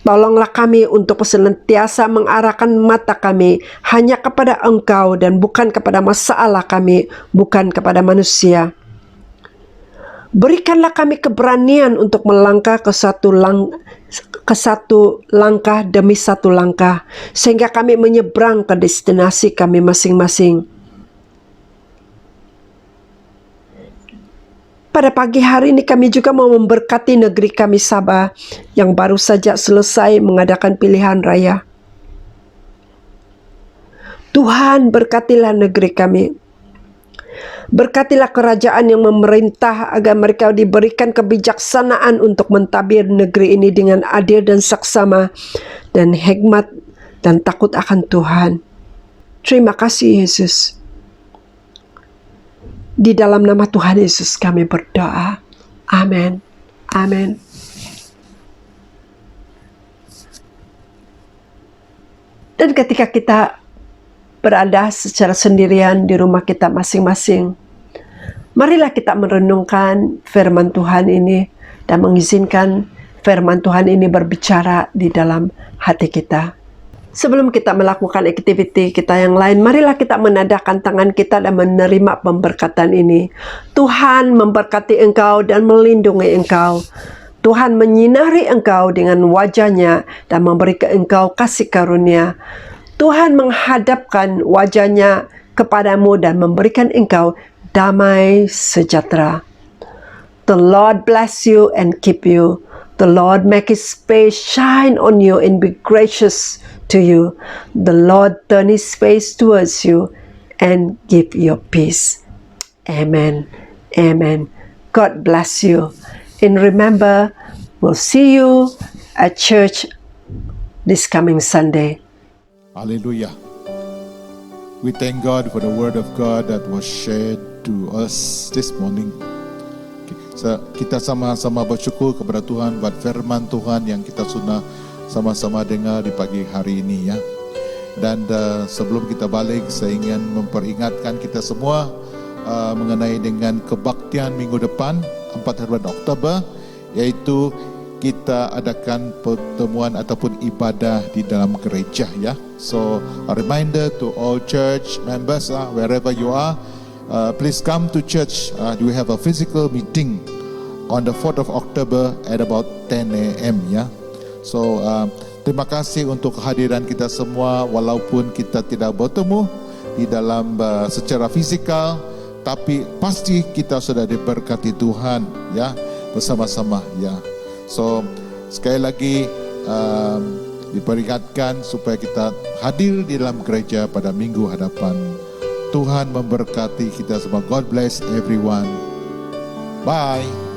Tolonglah kami untuk senantiasa mengarahkan mata kami hanya kepada Engkau dan bukan kepada masalah kami, bukan kepada manusia. Berikanlah kami keberanian untuk melangkah ke satu langkah demi satu langkah, sehingga kami menyeberang ke destinasi kami masing-masing. Pada pagi hari ini kami juga mau memberkati negeri kami Sabah yang baru saja selesai mengadakan pilihan raya. Tuhan, berkatilah negeri kami. Berkatilah kerajaan yang memerintah agar mereka diberikan kebijaksanaan untuk mentadbir negeri ini dengan adil dan saksama dan hikmat dan takut akan Tuhan. Terima kasih Yesus. Di dalam nama Tuhan Yesus kami berdoa. Amin. Amin. Dan ketika kita berada secara sendirian di rumah kita masing-masing, marilah kita merenungkan firman Tuhan ini dan mengizinkan firman Tuhan ini berbicara di dalam hati kita. Sebelum kita melakukan aktiviti kita yang lain, marilah kita menadahkan tangan kita dan menerima pemberkatan ini. Tuhan memberkati engkau dan melindungi engkau. Tuhan menyinari engkau dengan wajah-Nya dan memberi ke engkau kasih karunia. Tuhan menghadapkan wajah-Nya kepadamu dan memberikan engkau damai sejahtera. The Lord bless you and keep you. The Lord make His face shine on you and be gracious to you. The Lord turn His face towards you and give you peace. Amen. Amen. God bless you. And remember, we'll see you at church this coming Sunday. Hallelujah. We thank God for the word of God that was shared to us this morning. Kita sama-sama bersyukur kepada Tuhan buat firman Tuhan yang kita sudah sama-sama dengar di pagi hari ini ya. Dan sebelum kita balik, saya ingin memperingatkan kita semua mengenai dengan kebaktian minggu depan 4 hari Oktober, yaitu kita adakan pertemuan ataupun ibadah di dalam gereja ya. So a reminder to all church members wherever you are, please come to church. We have a physical meeting on the 4th of October at about 10 a.m. ya. So terima kasih untuk kehadiran kita semua, walaupun kita tidak bertemu di dalam secara fisikal, tapi pasti kita sudah diberkati Tuhan ya bersama-sama ya. So sekali lagi diperingatkan supaya kita hadir di dalam gereja pada minggu hadapan. Tuhan memberkati kita semua. God bless everyone. Bye.